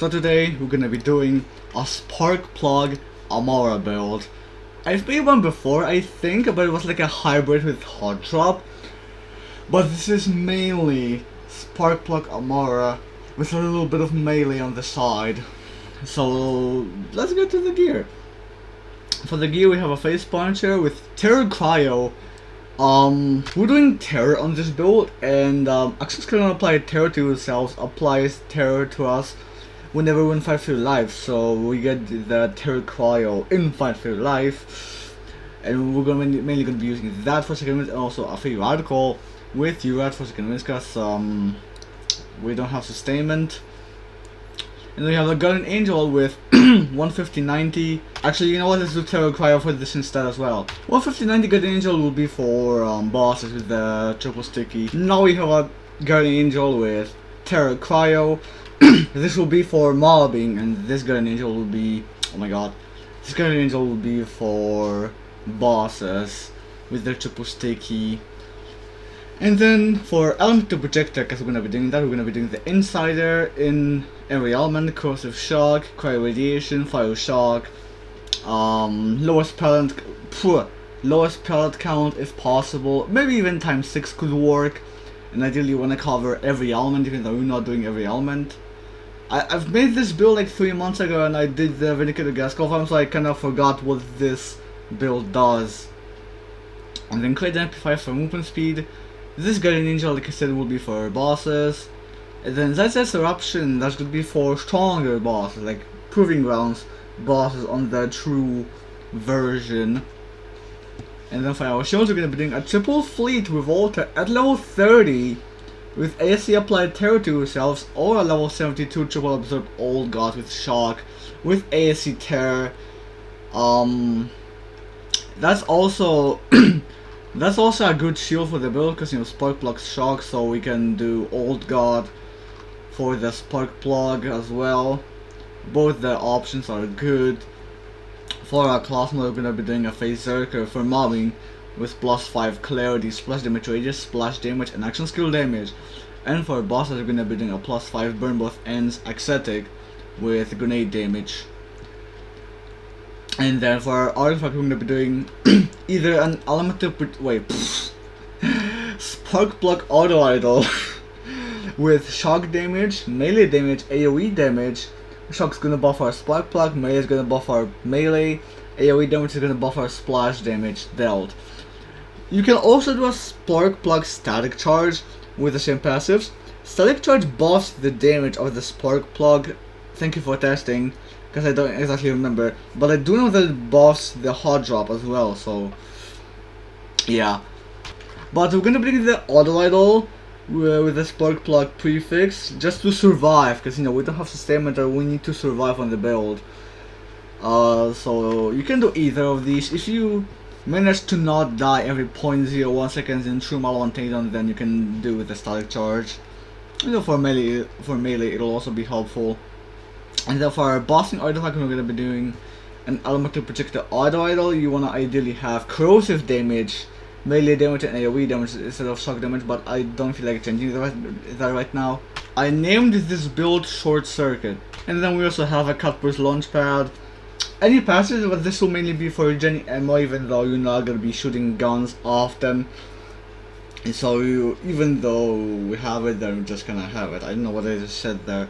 So today we're gonna be doing a spark plug Amara build. I've made one before, I think, but it was like a hybrid with hot drop. But this is mainly spark plug Amara with a little bit of melee on the side. So let's get to the gear. For the gear we have a face puncher with Terror Cryo. We're doing Terror on this build, and actions can apply Terror to yourselves, applies Terror to us whenever we're in fight for life, so we get the Terror Cryo in fight for life, and we're mainly going to be using that for second minute, and also a free radical with URAD for second minute, because we don't have sustainment. And then we have a Guardian Angel with 150-90. Actually, you know what, let's do Terror Cryo for this instead as well. 150-90 Guardian Angel will be for bosses with the triple sticky. Now we have a Guardian Angel with Terror Cryo. This will be for mobbing, and this Guardian Angel will be, oh my god, this Guardian Angel will be for bosses with their triple sticky. And then for Elemental Projector, because we're going to be doing that, we're going to be doing the Insider in every element, Corrosive Shock, Cryo Radiation, Fire Shock, lowest pellet count if possible, maybe even times 6 could work, and ideally you want to cover every element even though you're not doing every element. I've made this build like 3 months ago and I did the Vindicator Gas Farm, so I kind of forgot what this build does. And then Create Amplify for movement speed. This Guardian Angel, like I said, will be for bosses. And then Zigzag's Eruption, that's going to be for stronger bosses, like Proving Grounds bosses on the true version. And then for our shields, we're going to be doing a triple fleet Revolter at level 30 with AC applied Terror to yourselves, or a level 72 triple absorb Old God with Shock with AC Terror. That's also that's also a good shield for the build, because you know Spark blocks Shock, so we can do Old God for the Spark plug as well. Both the options are good. For our class mode, we're gonna be doing a Phase Zerker for mobbing with +5 clarity, splash damage radius, splash damage, and action skill damage. And for bosses, we're gonna be doing a +5 burn both ends ascetic with grenade damage. And then for our artifact, we're gonna be doing either an elemental spark plug auto idol with shock damage, melee damage, AoE damage. Shock's gonna buff our spark plug, melee is gonna buff our melee, AoE damage is gonna buff our splash damage dealt. You can also do a spark plug static charge with the same passives. Static charge buffs the damage of the spark plug. Thank you for testing, because I don't exactly remember, but I do know that it buffs the hot drop as well, so yeah. But we're gonna bring the auto idol with the spark plug prefix just to survive, because you know we don't have sustainment or we need to survive on the build. So you can do either of these. If you manage to not die every 0.01 seconds in true Malone takedown, then you can do with the static charge. You know, for melee it'll also be helpful. And then for our bossing artifact, we're gonna be doing an elemental projector auto idol. You wanna ideally have corrosive damage, melee damage, and AoE damage instead of shock damage, but I don't feel like changing that right now. I named this build Short Circuit. And then we also have a Cutburst Launchpad. Any passes, but this will mainly be for regenerating ammo, even though you're not gonna be shooting guns often. And so even though we have it, then we're just gonna have it. I don't know what I just said there.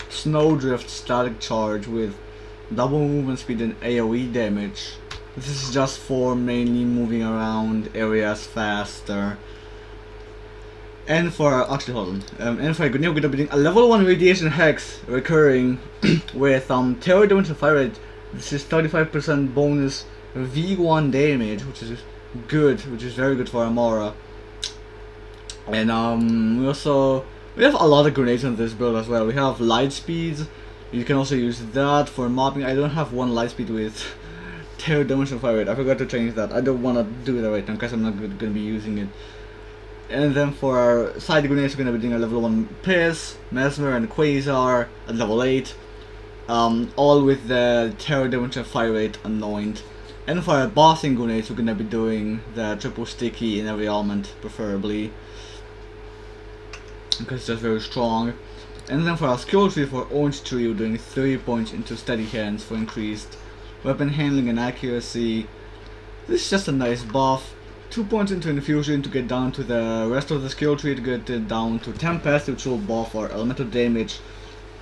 Snowdrift static charge with double movement speed and AoE damage. This is just for mainly moving around areas faster. And for actually hold on. And for Grenade, we're gonna be doing a level 1 radiation hex recurring with terror damage and fire rate. This is 35% bonus V1 damage, which is good, which is very good for Amara. And we have a lot of grenades on this build as well. We have light speeds. You can also use that for mobbing. I don't have one light speed with terror damage and fire rate. I forgot to change that. I don't want to do that right now because I'm not going to be using it. And then for our side grenades, we're going to be doing a level 1 Piss, Mesmer, and Quasar at level 8. All with the terror damage and fire rate anointed. And for our bossing grenades, we're going to be doing the triple sticky in every element, preferably. because it's just very strong. And then for our skill tree for Orange Tree, we're doing 3 points into Steady Hands for increased weapon handling and accuracy. This is just a nice buff. 2 points into Infusion to get down to the rest of the skill tree to get it down to Tempest, which will buff our elemental damage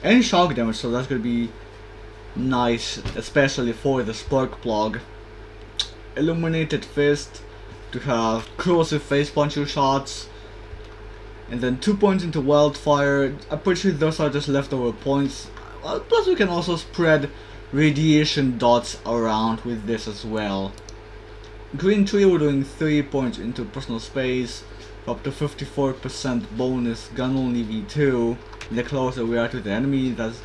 and shock damage, so that's gonna be nice, especially for the Spark Plug. Illuminated Fist to have corrosive face puncher shots. And then 2 points into Wildfire. I'm pretty sure those are just leftover points. Plus we can also spread radiation dots around with this as well. Green Tree, we're doing 3 points into Personal Space, up to 54% bonus gun only V2. The closer we are to the enemy, that's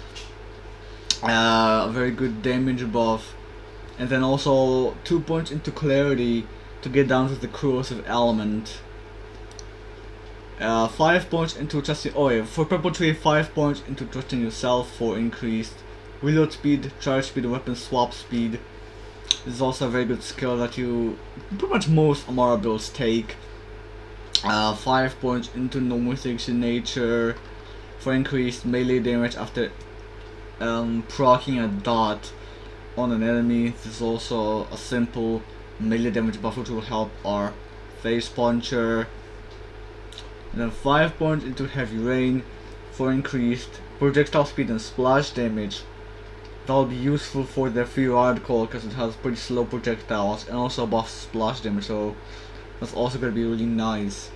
a very good damage buff. And then also 2 points into Clarity to get down to the corrosive element. 5 points into trusting. Oh yeah, for Purple Tree, 5 points into trusting yourself for increased reload speed, charge speed, weapon swap speed. This is also a very good skill that you pretty much most Amara builds take. 5 points into normal nature for increased melee damage after proccing a dot on an enemy. This is also a simple melee damage buff which will help our face puncher. And then 5 points into Heavy Rain for increased projectile speed and splash damage. That will be useful for the free radical because it has pretty slow projectiles and also buffs splash damage, so that's also going to be really nice.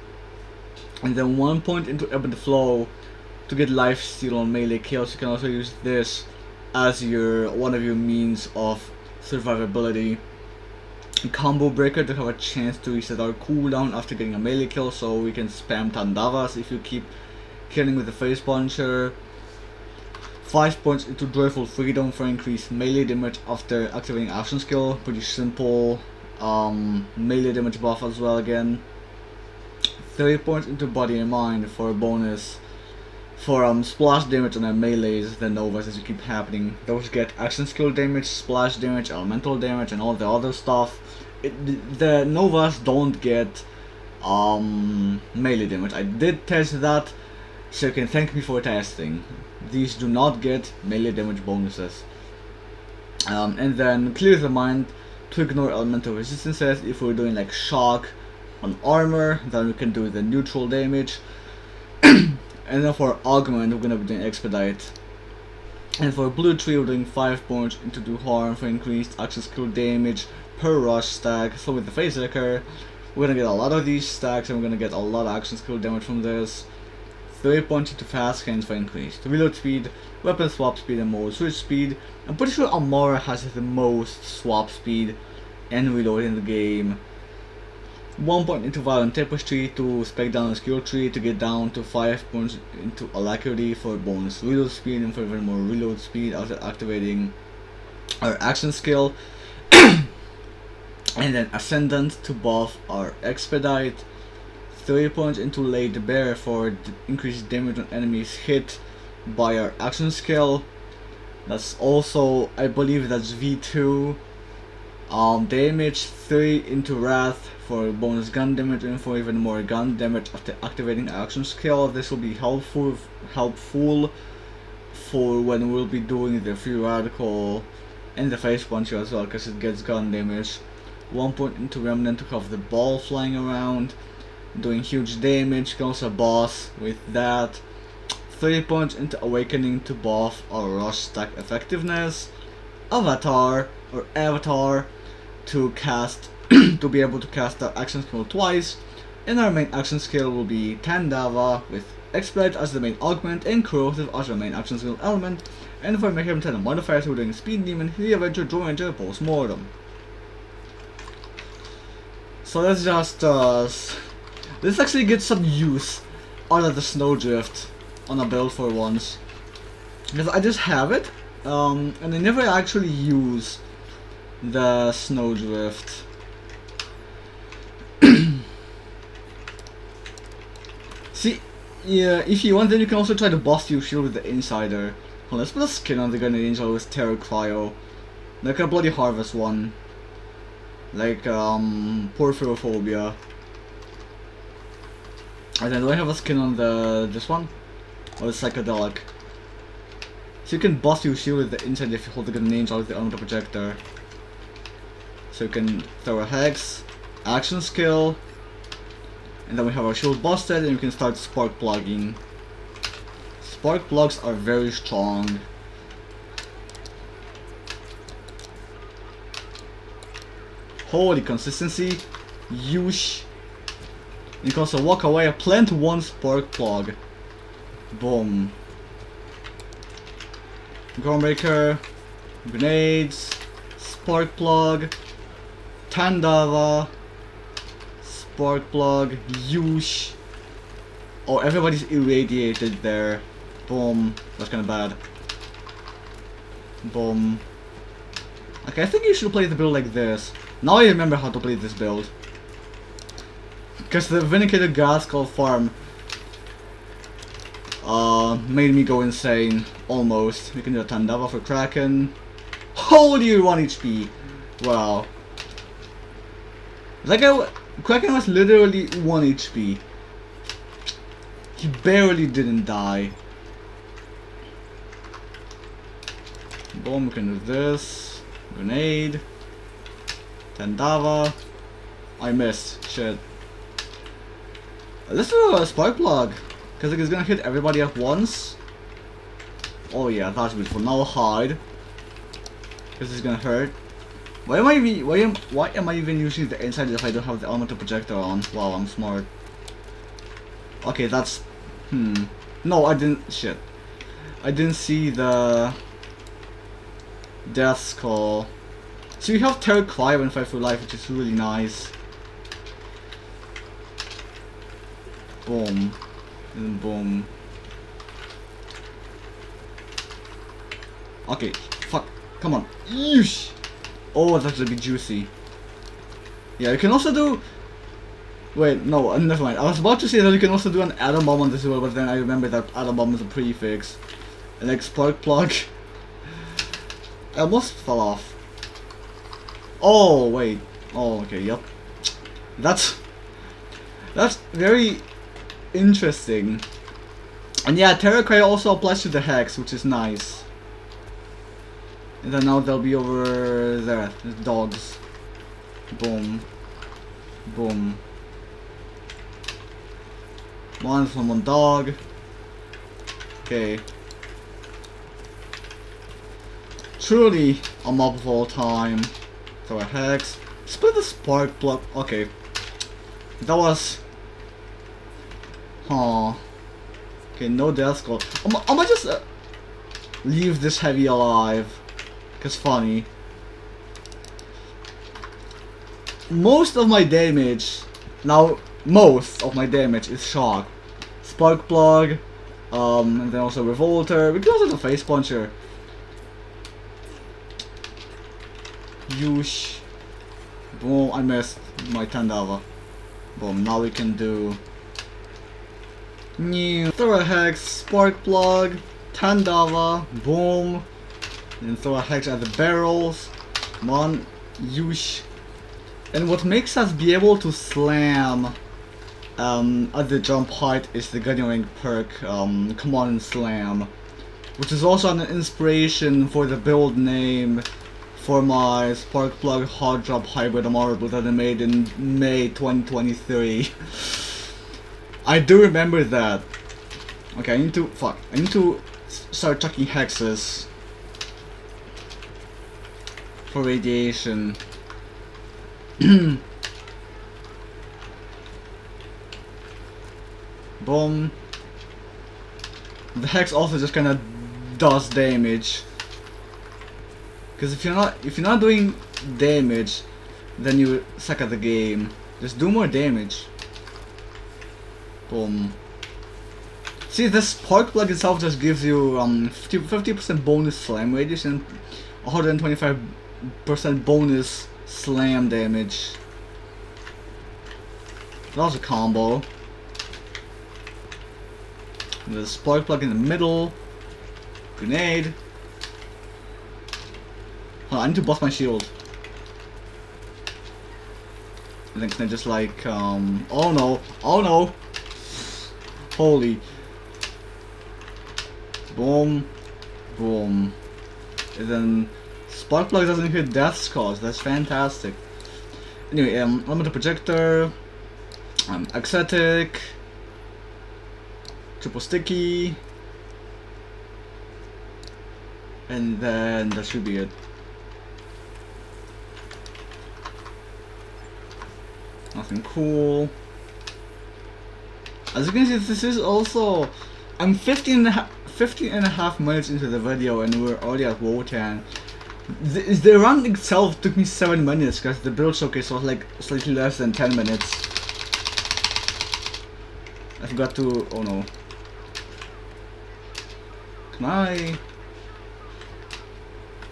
And then 1 point into Ebb and Flow to get life steal on melee kills. You can also use this as one of your means of survivability. Combo Breaker to have a chance to reset our cooldown after getting a melee kill, so we can spam Tandavas if you keep killing with the face puncher. 5 points into Joyful Freedom for increased melee damage after activating action skill. Pretty simple melee damage buff as well again. 3 points into Body and Mind for a bonus for splash damage on our melees, the Novas as you keep happening. Those get action skill damage, splash damage, elemental damage and all the other stuff. The Novas don't get melee damage. I did test that, so you can thank me for testing. These do not get melee damage bonuses. And then Clear the Mind to ignore elemental resistances. If we're doing like shock on armor, then we can do the neutral damage. And then for Augment, we're gonna be doing Expedite. And for Blue Tree, we're doing 5 points into Do Harm for increased action skill damage per rush stack. So with the Face Wrecker, we're gonna get a lot of these stacks and we're gonna get a lot of action skill damage from this. 3 points into Fast Hands for increased reload speed, weapon swap speed and more switch speed. I'm pretty sure Amara has the most swap speed and reload in the game. 1 point into Violent Tapestry to spec down the skill tree to get down to 5 points into Alacrity for bonus reload speed and for even more reload speed after activating our action skill. And then Ascendant to buff our Expedite. 3 points into Laid Bare for increased damage on enemies hit by our action skill. That's also, I believe that's V2. Damage. 3 into Wrath for bonus gun damage and for even more gun damage after activating action skill. This will be helpful for when we'll be doing the free radical and the face puncher as well, because it gets gun damage. 1 point into Remnant to have the ball flying around, doing huge damage. You can also boss with that. 3 points into Awakening to buff our rush stack effectiveness. Avatar to cast to be able to cast our action skill twice, and our main action skill will be Tandava with Expedite as the main augment and Corrosive as our main action skill element. And for Mechanism 10 modifiers, we're doing Speed Demon, The Avenger, Draw Ranger, Postmortem. So let's just let's actually get some use out of the Snowdrift on a build for once, because I just have it and I never actually use the Snowdrift. See, yeah, if you want, then you can also try to bust your shield with the Insider. Well, let's put a skin on the Grenade Angel with Terror Cryo, like a Bloody Harvest one, like Porphyrophobia. And then do I have a skin on this one? Or the psychedelic? So you can bust your shield with the inside if you hold the grenades out of the armor projector. So you can throw a hex, action skill, and then we have our shield busted and you can start spark plugging. Spark plugs are very strong. Holy consistency. Yush. You can also walk away, plant one spark plug. Boom. Groundbreaker, grenades, spark plug, Tandava, spark plug, Yush. Oh, everybody's irradiated there. Boom. That's kinda bad. Boom. Okay, I think you should play the build like this. Now I remember how to play this build. Because the Vindicated Gas Skull farm made me go insane. Almost. We can do a Tandava for Kraken. Holy 1 HP! Wow. Like Kraken was literally 1 HP. He barely didn't die. Boom, we can do this. Grenade. Tandava. I missed. Shit. Let's do a spark plug. Because it's gonna hit everybody at once. Oh yeah, that's beautiful. Now hide. Because it's gonna hurt. Why am I even using the inside if I don't have the elemental projector on? Wow, I'm smart. Okay, that's no, I didn't shit. I didn't see the Death Skull. So you have Terror Cry when fight for life, which is really nice. Boom. And boom. Okay, fuck. Come on. Yeesh. Oh, that's gonna be juicy. Yeah, you can also do... Wait, no, never mind. I was about to say that you can also do an Atom Bomb on this as well, but then I remembered that Atom Bomb is a prefix. And like Spark Plug. I almost fell off. Oh, wait. Oh, okay, yep. That's very interesting. And yeah, Terror Cry also applies to the Hex, which is nice. And then now they'll be over there. The dogs. Boom. Boom. One from one dog. Okay. Truly a mob of all time. So a Hex. Split the Spark Plug. Okay. That was... Huh. Okay, no Death Skull. I might just leave this heavy alive. Cause funny. Most of my damage, is shock. Spark Plug, and then also Revolter. We can also do Face Puncher. Yush. Boom, I missed my Tandava. Boom, now we can do new throw a Hex, Spark Plug, Tandava, boom. And throw a Hex at the barrels. Come on, yush. And what makes us be able to slam at the jump height is the Guardian Ring perk, Come On and Slam. Which is also an inspiration for the build name for my Spark Plug Hard Drop Hybrid Amara build that I made in May 2023. I do remember that. Okay, I need to start chucking hexes for radiation. Boom. The hex also just kind of does damage. Because if you're not doing damage, then you suck at the game. Just do more damage. Boom. See, the Spark Plug itself just gives you 50% bonus slam radius and 125% bonus slam damage. That was a combo. The Spark Plug in the middle. Grenade. Oh, I need to bust my shield. And then can I just like, oh no, oh no. Holy. Boom. Boom. And then spark plug doesn't hit death scores. That's fantastic. Anyway, limited projector. Axetic. Triple sticky. And then that should be it. Nothing cool. As you can see, this is also... I'm 15 and a half minutes into the video and we're already at Wotan. The run itself took me 7 minutes because the build showcase was like slightly less than 10 minutes. I forgot to... oh no. Can I...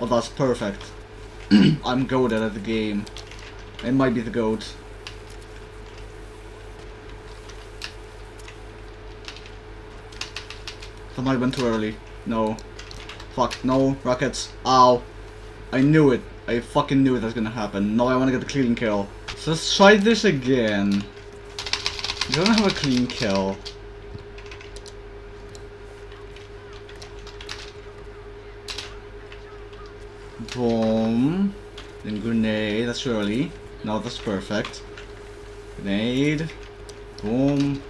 oh, that's perfect. I'm goated at the game. I might be the goat. That might have been too early. No. Fuck, no. Rockets. Ow. I knew it. I fucking knew it was gonna happen. No, I wanna get the clean kill. So let's try this again. I don't have a clean kill. Boom. Then grenade. That's early. No, that's perfect. Grenade. Boom.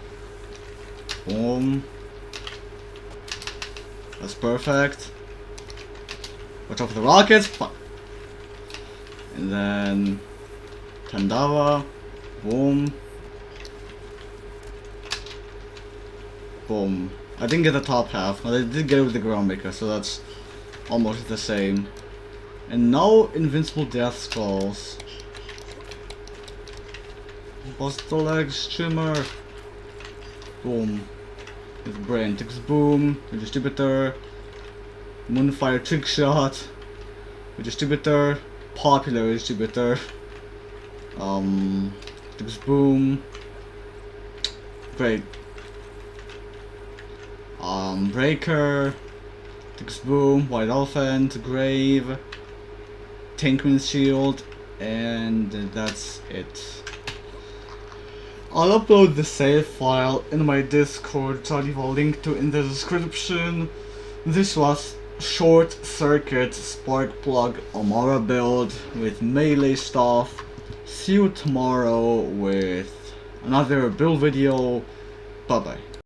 Boom. That's perfect. Watch out for the rockets. Fuck. And then Tandava. Boom. Boom. I didn't get the top half, but I did get it with the Groundbreaker, so that's almost the same. And now invincible death skulls. Bust the legs, Shimmer. Boom. With brain ticks boom, with distributor, Moonfire trick shot, with distributor, popular distributor, ticks boom, great, breaker, ticks boom, white elephant, grave, Tankman's shield, and that's it. I'll upload the save file in my Discord, so I'll leave a link to in the description. This was Short Circuit Spark Plug Amara build with melee stuff. See you tomorrow with another build video. Bye bye.